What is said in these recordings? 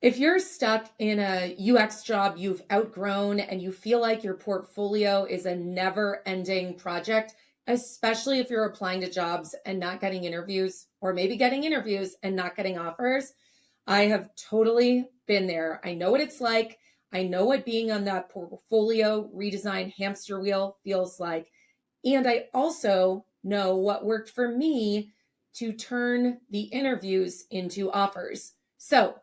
If you're stuck in a UX job you've outgrown and you feel like your portfolio is a never-ending project, especially if you're applying to jobs and not getting interviews, or maybe getting interviews and not getting offers, I have totally been there. I know what it's like. I know what being on that portfolio redesign hamster wheel feels like. And I also know what worked for me to turn the interviews into offers. So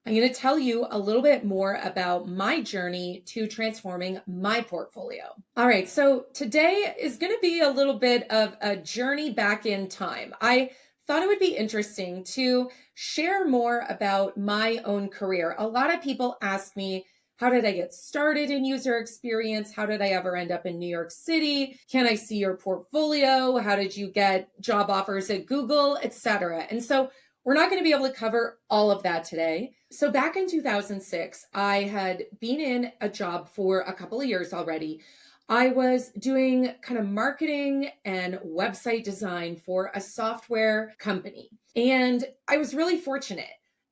I'm going to tell you a little bit more about my journey to transforming my portfolio. All right, so today is going to be a little bit of a journey back in time. I thought it would be interesting to share more about my own career. A lot of people ask me, how did I get started in user experience? How did I ever end up in New York City? Can I see your portfolio? How did you get job offers at Google, etc.? And so we're not going to be able to cover all of that today. So back in 2006, I had been in a job for a couple of years already. I was doing kind of marketing and website design for a software company. And I was really fortunate.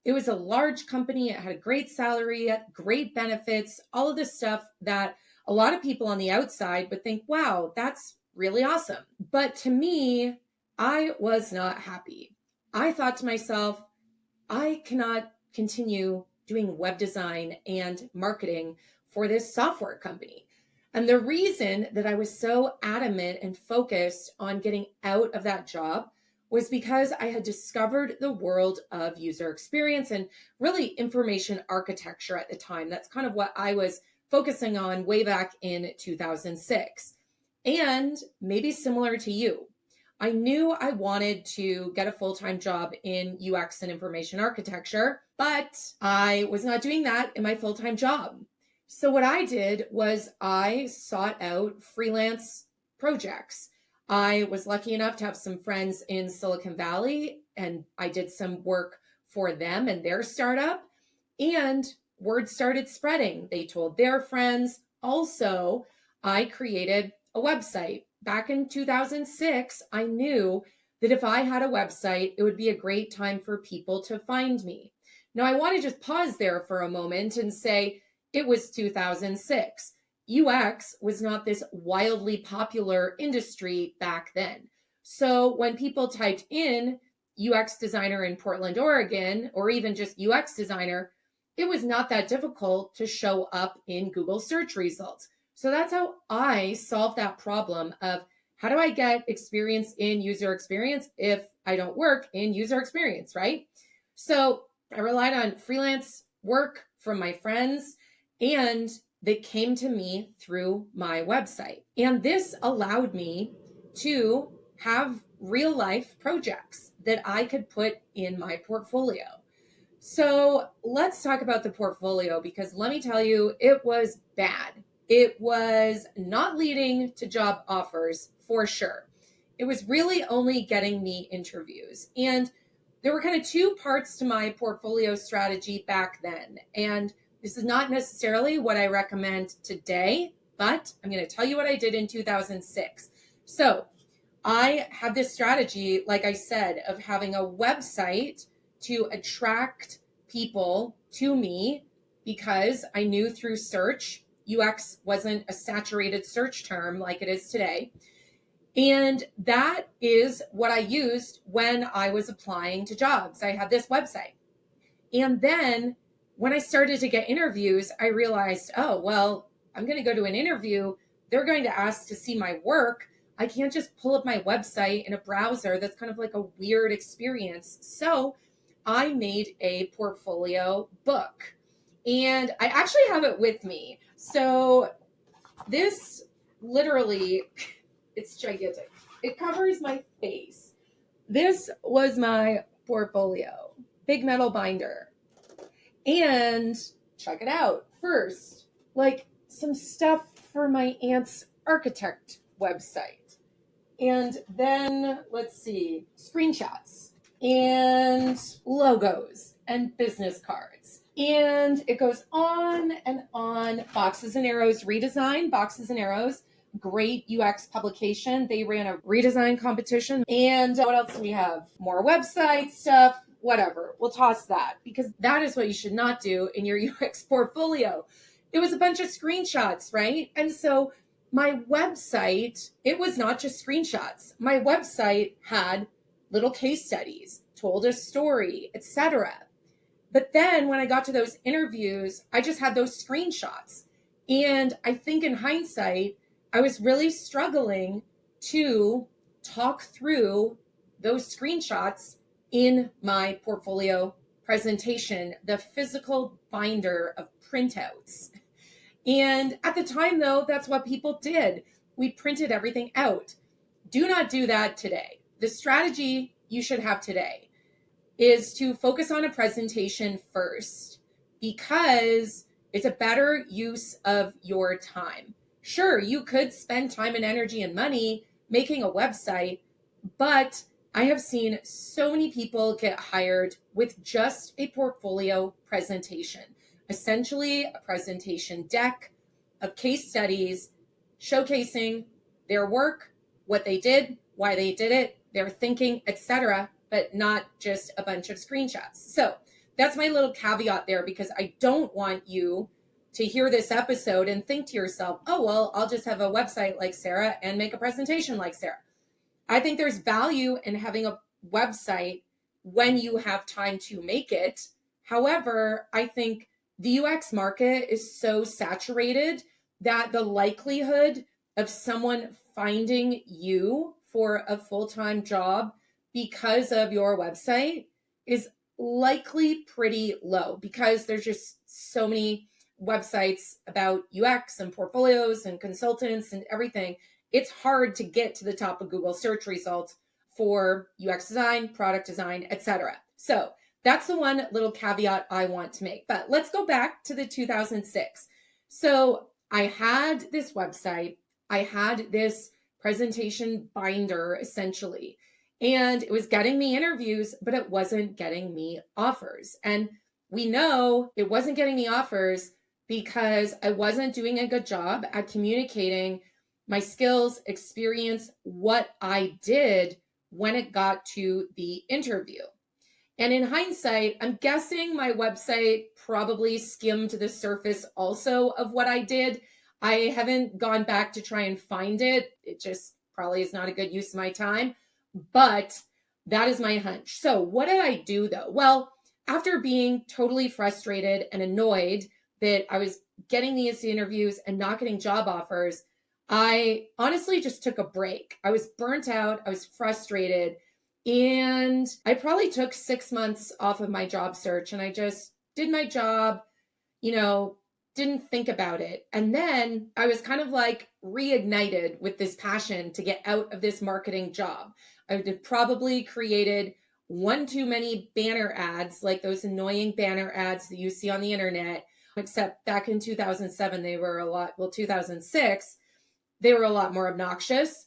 It was a large company. It had a great salary, great benefits, all of this stuff that a lot of people on the outside would think, wow, that's really awesome. But to me, I was not happy. I thought to myself, I cannot continue doing web design and marketing for this software company. And the reason that I was so adamant and focused on getting out of that job was because I had discovered the world of user experience and really information architecture at the time. That's kind of what I was focusing on way back in 2006. And maybe similar to you, I knew I wanted to get a full-time job in UX and information architecture, but I was not doing that in my full-time job. So what I did was I sought out freelance projects. I was lucky enough to have some friends in Silicon Valley, and I did some work for them and their startup, and word started spreading. They told their friends. Also, I created a website. Back in 2006, I knew that if I had a website, it would be a great time for people to find me. Now, I want to just pause there for a moment and say it was 2006. UX was not this wildly popular industry back then. So when people typed in UX designer in Portland, Oregon, or even just UX designer, it was not that difficult to show up in Google search results. So that's how I solved that problem of how do I get experience in user experience if I don't work in user experience, right? So I relied on freelance work from my friends, and they came to me through my website. And this allowed me to have real life projects that I could put in my portfolio. So let's talk about the portfolio, because let me tell you, it was bad. It was not leading to job offers for sure. It was really only getting me interviews. And there were kind of two parts to my portfolio strategy back then. And this is not necessarily what I recommend today, but I'm going to tell you what I did in 2006. So I had this strategy, like I said, of having a website to attract people to me, because I knew through search, UX wasn't a saturated search term like it is today. And that is what I used when I was applying to jobs. I had this website. And then when I started to get interviews, I realized, oh, well, I'm going to go to an interview. They're going to ask to see my work. I can't just pull up my website in a browser. That's kind of like a weird experience. So I made a portfolio book, and I actually have it with me. So this literally, it's gigantic. It covers my face. This was my portfolio, big metal binder. And check it out. First, like some stuff for my aunt's architect website. And then, let's see, screenshots and logos and business cards. And it goes on and on. Boxes and Arrows redesign, Boxes and Arrows, great UX publication. They ran a redesign competition. And what else do we have? More website stuff, whatever, we'll toss that, because that is what you should not do in your UX portfolio. It was a bunch of screenshots, right? And so my website, it was not just screenshots. My website had little case studies, told a story, etc. But then when I got to those interviews, I just had those screenshots. And I think in hindsight, I was really struggling to talk through those screenshots in my portfolio presentation, the physical binder of printouts. And at the time, though, that's what people did. We printed everything out. Do not do that today. The strategy you should have today is to focus on a presentation first, because it's a better use of your time. Sure, you could spend time and energy and money making a website, but I have seen so many people get hired with just a portfolio presentation, essentially a presentation deck of case studies showcasing their work, what they did, why they did it, their thinking, etc., but not just a bunch of screenshots. So that's my little caveat there, because I don't want you to hear this episode and think to yourself, oh, well, I'll just have a website like Sarah and make a presentation like Sarah. I think there's value in having a website when you have time to make it. However, I think the UX market is so saturated that the likelihood of someone finding you for a full-time job because of your website is likely pretty low, because there's just so many websites about UX and portfolios and consultants and everything. It's hard to get to the top of Google search results for UX design, product design, etc. So that's the one little caveat I want to make. But let's go back to the 2006. So I had this website, I had this presentation binder essentially, and it was getting me interviews, but it wasn't getting me offers. And we know it wasn't getting me offers because I wasn't doing a good job at communicating my skills, experience, what I did when it got to the interview. And in hindsight, I'm guessing my website probably skimmed the surface also of what I did. I haven't gone back to try and find it. It just probably is not a good use of my time, but that is my hunch. So what did I do though? Well, after being totally frustrated and annoyed that I was getting these interviews and not getting job offers, I honestly just took a break. I was burnt out. I was frustrated. And I probably took 6 months off of my job search, and I just did my job, didn't think about it. And then I was kind of like reignited with this passion to get out of this marketing job. I had probably created one too many banner ads, like those annoying banner ads that you see on the internet, except back in 2007, 2006, they were a lot more obnoxious.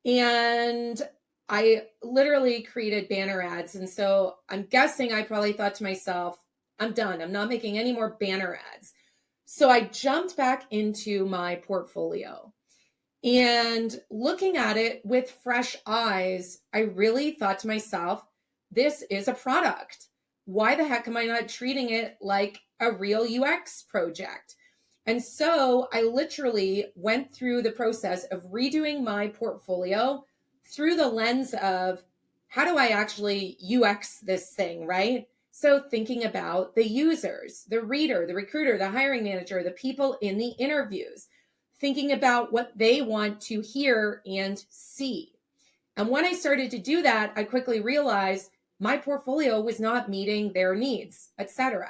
And I literally created banner ads. And so I'm guessing I probably thought to myself, I'm done. I'm not making any more banner ads. So I jumped back into my portfolio, and looking at it with fresh eyes, I really thought to myself, this is a product. Why the heck am I not treating it like a real UX project? And so I literally went through the process of redoing my portfolio through the lens of, how do I actually UX this thing, right? So thinking about the users, the reader, the recruiter, the hiring manager, the people in the interviews, thinking about what they want to hear and see. And when I started to do that, I quickly realized my portfolio was not meeting their needs, etc.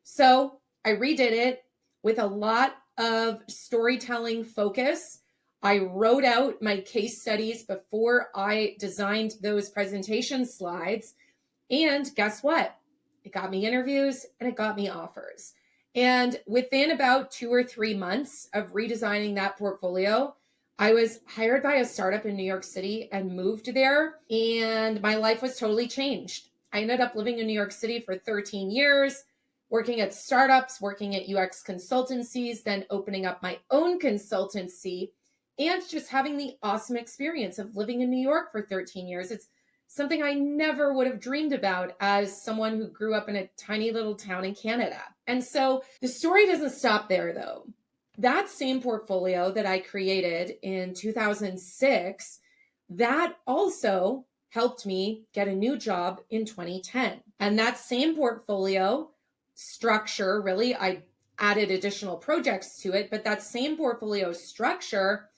So I redid it with a lot of storytelling focus. I wrote out my case studies before I designed those presentation slides. And guess what? It got me interviews and it got me offers. And within about 2 or 3 months of redesigning that portfolio, I was hired by a startup in New York City and moved there, and my life was totally changed. I ended up living in New York City for 13 years, working at startups, working at UX consultancies, then opening up my own consultancy, and just having the awesome experience of living in New York for 13 years. It's something I never would have dreamed about as someone who grew up in a tiny little town in Canada. And so the story doesn't stop there, though. That same portfolio that I created in 2006, that also helped me get a new job in 2010. And that same portfolio structure, really, I added additional projects to it, but that same portfolio structure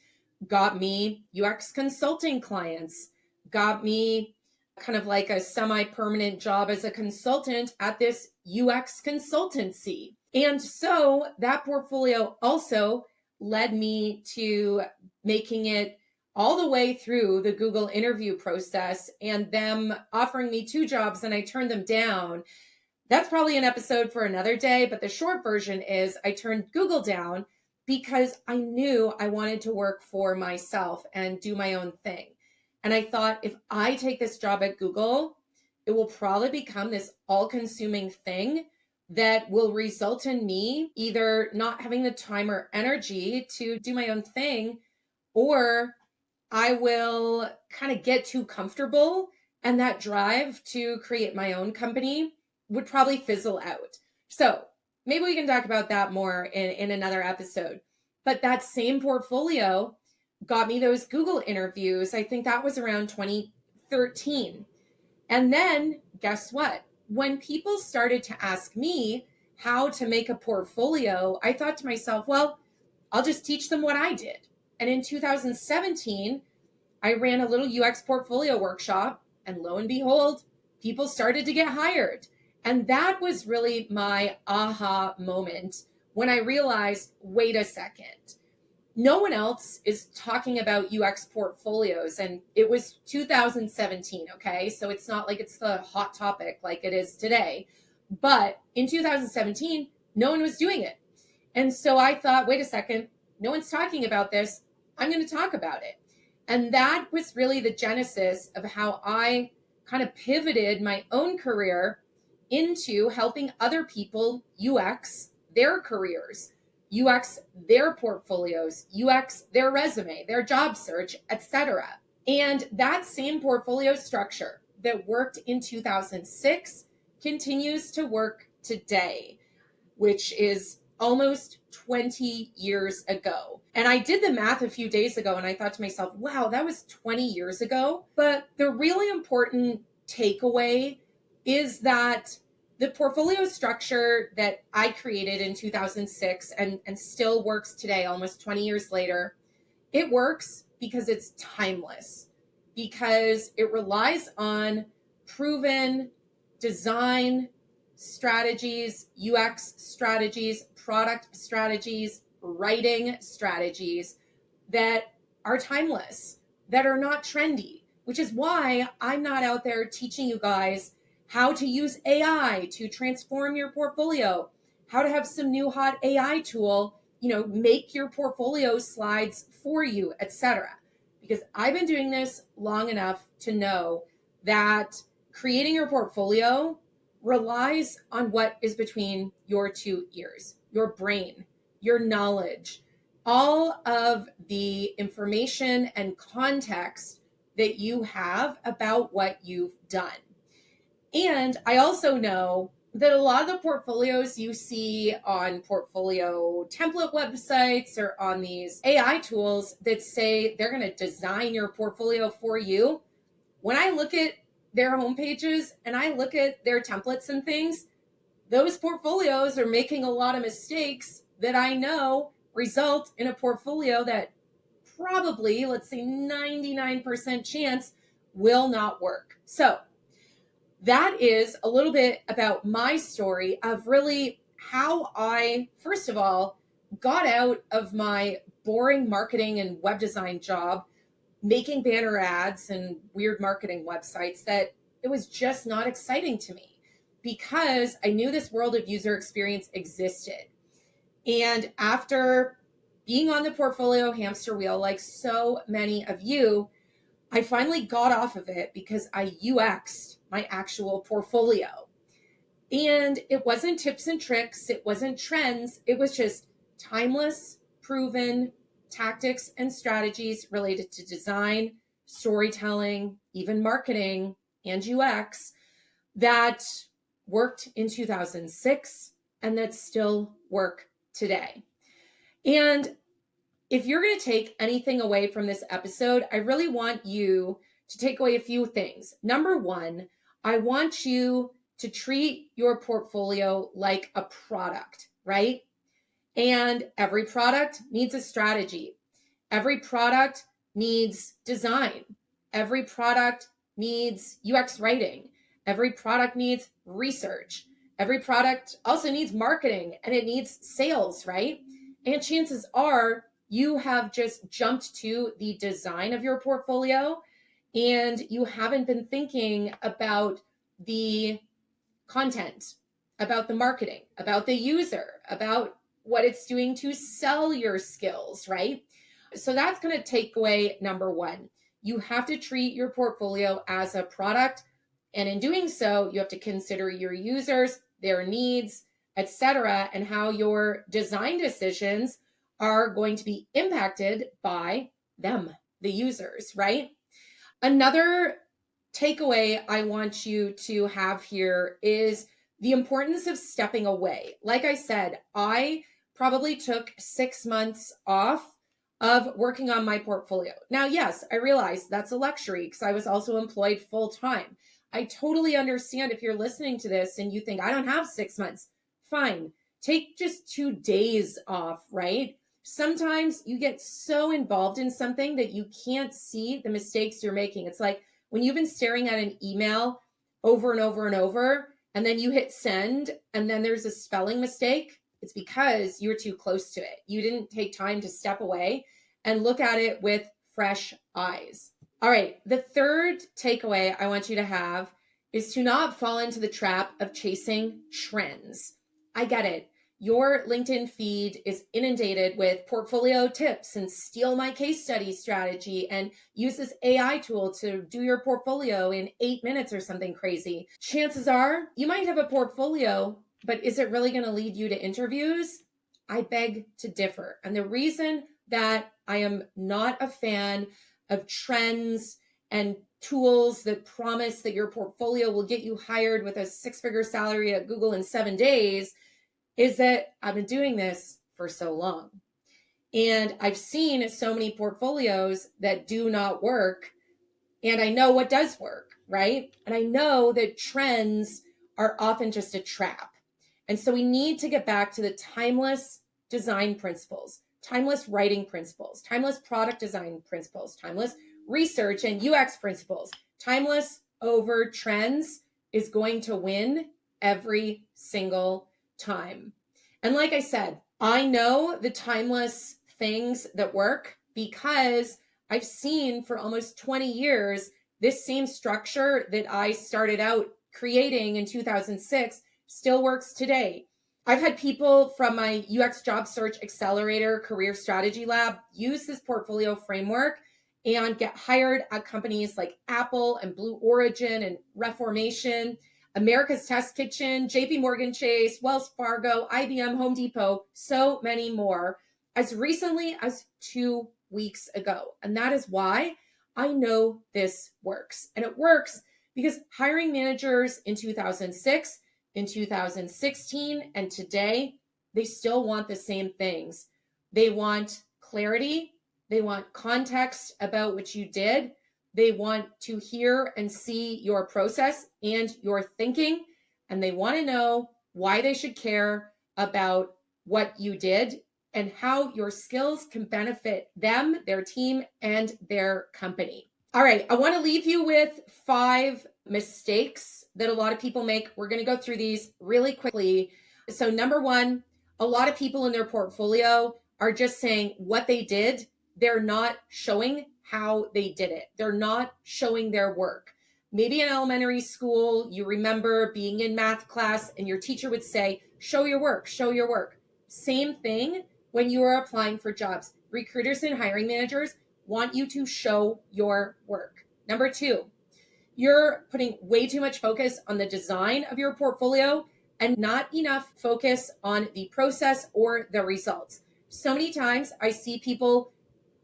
got me UX consulting clients, got me kind of like a semi-permanent job as a consultant at this UX consultancy. And so that portfolio also led me to making it all the way through the Google interview process and them offering me 2 jobs and I turned them down. That's probably an episode for another day, but the short version is I turned Google down because I knew I wanted to work for myself and do my own thing. And I thought, if I take this job at Google, it will probably become this all-consuming thing that will result in me either not having the time or energy to do my own thing, or I will kind of get too comfortable and that drive to create my own company would probably fizzle out. So maybe we can talk about that more in another episode. But that same portfolio got me those Google interviews. I think that was around 2013. And then guess what? When people started to ask me how to make a portfolio, I thought to myself, well, I'll just teach them what I did. And in 2017, I ran a little UX portfolio workshop, and lo and behold, people started to get hired. And that was really my aha moment when I realized, wait a second, no one else is talking about UX portfolios. And it was 2017, okay? So it's not like it's the hot topic like it is today. But in 2017, no one was doing it. And so I thought, wait a second, no one's talking about this. I'm going to talk about it. And that was really the genesis of how I kind of pivoted my own career into helping other people UX their careers, UX their portfolios, UX their resume, their job search, etc. And that same portfolio structure that worked in 2006 continues to work today, which is almost 20 years ago. And I did the math a few days ago and I thought to myself, wow, that was 20 years ago. But the really important takeaway is that the portfolio structure that I created in 2006 and still works today, almost 20 years later, it works because it's timeless, because it relies on proven design strategies, UX strategies, product strategies, writing strategies that are timeless, that are not trendy, which is why I'm not out there teaching you guys how to use AI to transform your portfolio, how to have some new hot AI tool, make your portfolio slides for you, etc. Because I've been doing this long enough to know that creating your portfolio relies on what is between your 2 ears, your brain, your knowledge, all of the information and context that you have about what you've done. And I also know that a lot of the portfolios you see on portfolio template websites or on these AI tools that say they're going to design your portfolio for you, when I look at their homepages and I look at their templates and things, those portfolios are making a lot of mistakes that I know result in a portfolio that probably, let's say 99% chance, will not work. So that is a little bit about my story of really how I, first of all, got out of my boring marketing and web design job, making banner ads and weird marketing websites, that it was just not exciting to me because I knew this world of user experience existed. And after being on the portfolio hamster wheel, like so many of you, I finally got off of it because I UX'd my actual portfolio. And it wasn't tips and tricks, it wasn't trends, it was just timeless, proven tactics and strategies related to design, storytelling, even marketing, and UX that worked in 2006 and that still work today. And if you're going to take anything away from this episode, I really want you to take away a few things. Number one, I want you to treat your portfolio like a product, right? And every product needs a strategy. Every product needs design. Every product needs UX writing. Every product needs research. Every product also needs marketing and it needs sales, right? And chances are you have just jumped to the design of your portfolio and you haven't been thinking about the content, about the marketing, about the user, about what it's doing to sell your skills, right? So that's going to take away number one. You have to treat your portfolio as a product. And in doing so, you have to consider your users, their needs, etc., and how your design decisions are going to be impacted by them, the users, right? Another takeaway I want you to have here is the importance of stepping away. Like I said, I probably took 6 months off of working on my portfolio. Now, yes, I realize that's a luxury because I was also employed full time. I totally understand if you're listening to this and you think, I don't have 6 months. Fine. Take just 2 days off, right? Sometimes you get so involved in something that you can't see the mistakes you're making. It's like when you've been staring at an email over and over and over, and then you hit send, and then there's a spelling mistake. It's because you're too close to it. You didn't take time to step away and look at it with fresh eyes. All right, the third takeaway I want you to have is to not fall into the trap of chasing trends. I get it. Your LinkedIn feed is inundated with portfolio tips and steal my case study strategy and use this AI tool to do your portfolio in 8 minutes or something crazy. Chances are you might have a portfolio, but is it really going to lead you to interviews? I beg to differ. And the reason that I am not a fan of trends and tools that promise that your portfolio will get you hired with a 6-figure salary at Google in 7 days is that I've been doing this for so long. And I've seen so many portfolios that do not work. And I know what does work, right? And I know that trends are often just a trap. And so we need to get back to the timeless design principles, timeless writing principles, timeless product design principles, timeless research and UX principles. Timeless over trends is going to win every single time. And like I said, I know the timeless things that work because I've seen for almost 20 years this same structure that I started out creating in 2006 still works today. I've had people from my UX job search accelerator career strategy lab use this portfolio framework and get hired at companies like Apple and Blue Origin and Reformation, America's Test Kitchen, JP Morgan Chase, Wells Fargo, IBM, Home Depot, so many more as recently as 2 weeks ago. And that is why I know this works. And it works because hiring managers in 2006, in 2016, and today, they still want the same things. They want clarity. They want context about what you did. They want to hear and see your process and your thinking, and they want to know why they should care about what you did and how your skills can benefit them, their team, and their company. All right, I want to leave you with 5 mistakes that a lot of people make. We're going to go through these really quickly. So number 1, a lot of people in their portfolio are just saying what they did. They're not showing how they did it. They're not showing their work. Maybe in elementary school, you remember being in math class and your teacher would say, show your work, show your work. Same thing when you are applying for jobs. Recruiters and hiring managers want you to show your work. Number 2, you're putting way too much focus on the design of your portfolio and not enough focus on the process or the results. So many times I see people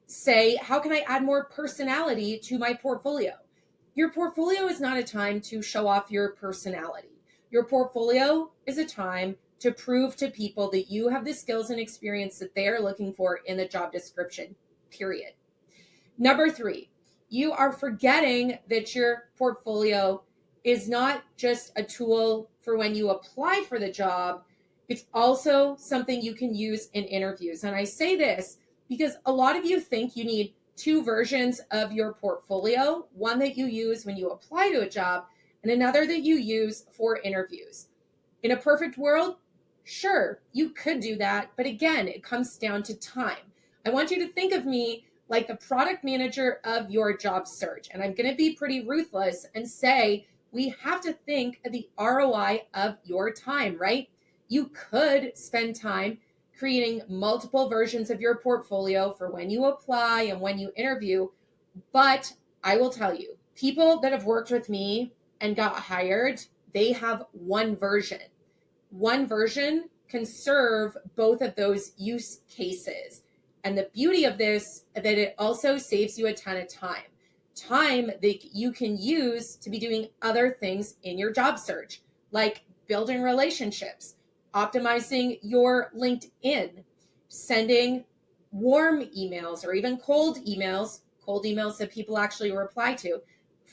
say, how can I add more personality to my portfolio? Your portfolio is not a time to show off your personality. Your portfolio is a time to prove to people that you have the skills and experience that they are looking for in the job description, period. Number 3, you are forgetting that your portfolio is not just a tool for when you apply for the job, it's also something you can use in interviews. And I say this because a lot of you think you need 2 versions of your portfolio, one that you use when you apply to a job and another that you use for interviews. In a perfect world, sure, you could do that. But again, it comes down to time. I want you to think of me like the product manager of your job search. And I'm going to be pretty ruthless and say, we have to think of the ROI of your time, right? You could spend time creating multiple versions of your portfolio for when you apply and when you interview. But I will tell you, people that have worked with me and got hired, they have one version. One version can serve both of those use cases. And the beauty of this is that it also saves you a ton of time. Time that you can use to be doing other things in your job search, like building relationships, optimizing your LinkedIn, sending warm emails or even cold emails that people actually reply to,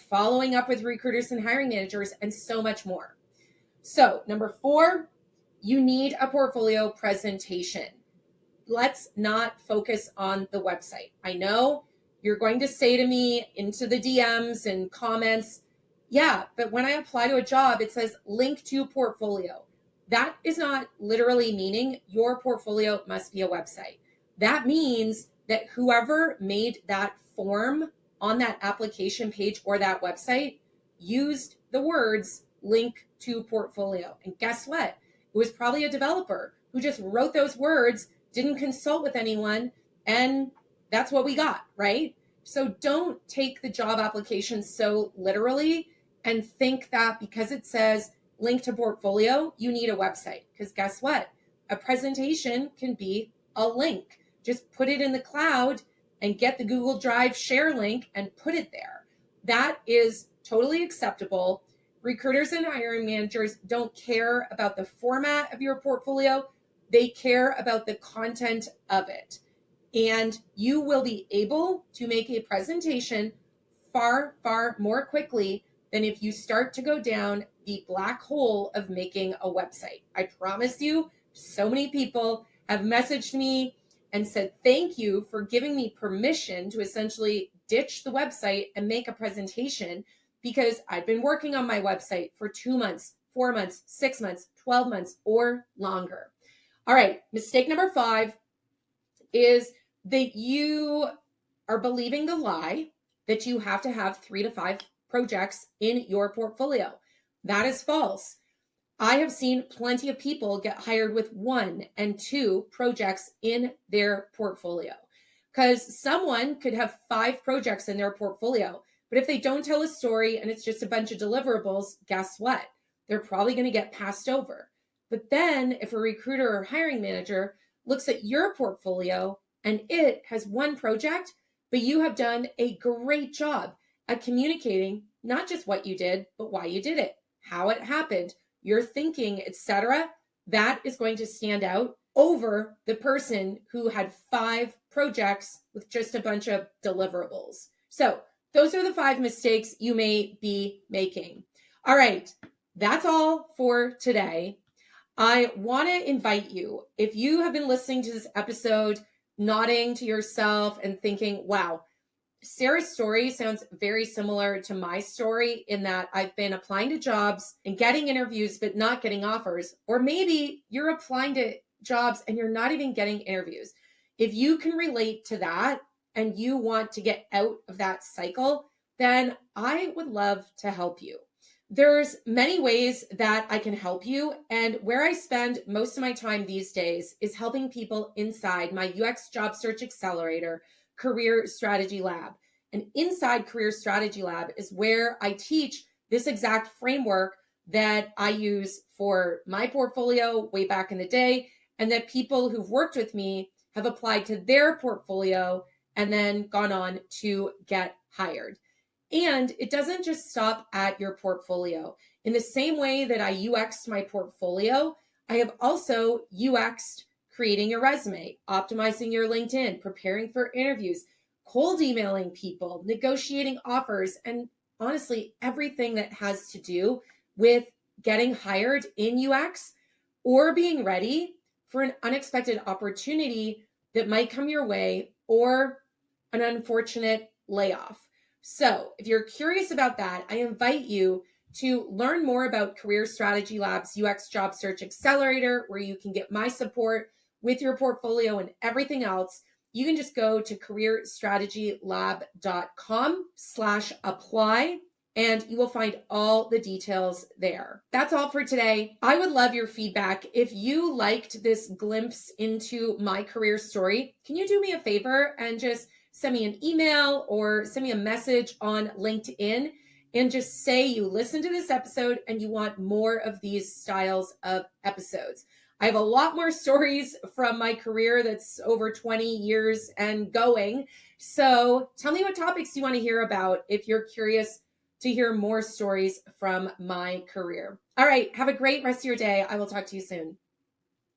following up with recruiters and hiring managers, and so much more. So, number 4, you need a portfolio presentation. Let's not focus on the website. I know you're going to say to me into the DMs and comments, yeah, but when I apply to a job, it says link to portfolio. That is not literally meaning your portfolio must be a website. That means that whoever made that form on that application page or that website used the words link to portfolio. And guess what? It was probably a developer who just wrote those words, didn't consult with anyone, and that's what we got, right? So don't take the job application so literally and think that because it says link to portfolio, you need a website. Because guess what? A presentation can be a link. Just put it in the cloud and get the Google Drive share link and put it there. That is totally acceptable. Recruiters and hiring managers don't care about the format of your portfolio. They care about the content of it. And you will be able to make a presentation far, far more quickly than if you start to go down the black hole of making a website. I promise you, so many people have messaged me and said, thank you for giving me permission to essentially ditch the website and make a presentation, because I've been working on my website for 2 months, 4 months, 6 months, 12 months, or longer. All right, mistake number 5 is that you are believing the lie that you have to have 3 to 5 projects in your portfolio. That is false. I have seen plenty of people get hired with 1 and 2 projects in their portfolio, because someone could have 5 projects in their portfolio, but if they don't tell a story and it's just a bunch of deliverables, guess what? They're probably going to get passed over. But then if a recruiter or hiring manager looks at your portfolio and it has 1 project, but you have done a great job at communicating not just what you did, but why you did it, how it happened, your thinking, etc., that is going to stand out over the person who had 5 projects with just a bunch of deliverables. So those are the 5 mistakes you may be making. All right, that's all for today. I want to invite you, if you have been listening to this episode, nodding to yourself and thinking, wow, Sarah's story sounds very similar to my story in that I've been applying to jobs and getting interviews, but not getting offers. Or maybe you're applying to jobs and you're not even getting interviews. If you can relate to that and you want to get out of that cycle, then I would love to help you. There's many ways that I can help you. And where I spend most of my time these days is helping people inside my UX job search accelerator, Career Strategy Lab. And inside Career Strategy Lab is where I teach this exact framework that I use for my portfolio way back in the day, and that people who've worked with me have applied to their portfolio and then gone on to get hired. And it doesn't just stop at your portfolio. In the same way that I UX'd my portfolio, I have also UX'd creating your resume, optimizing your LinkedIn, preparing for interviews, cold emailing people, negotiating offers, and honestly, everything that has to do with getting hired in UX or being ready for an unexpected opportunity that might come your way or an unfortunate layoff. So, if you're curious about that, I invite you to learn more about Career Strategy Lab's UX Job Search Accelerator, where you can get my support with your portfolio and everything else. You can just go to careerstrategylab.com/apply and you will find all the details there. That's all for today. I would love your feedback. If you liked this glimpse into my career story, can you do me a favor and just send me an email or send me a message on LinkedIn and just say you listened to this episode and you want more of these styles of episodes. I have a lot more stories from my career that's over 20 years and going. So tell me what topics you want to hear about if you're curious to hear more stories from my career. All right, have a great rest of your day. I will talk to you soon.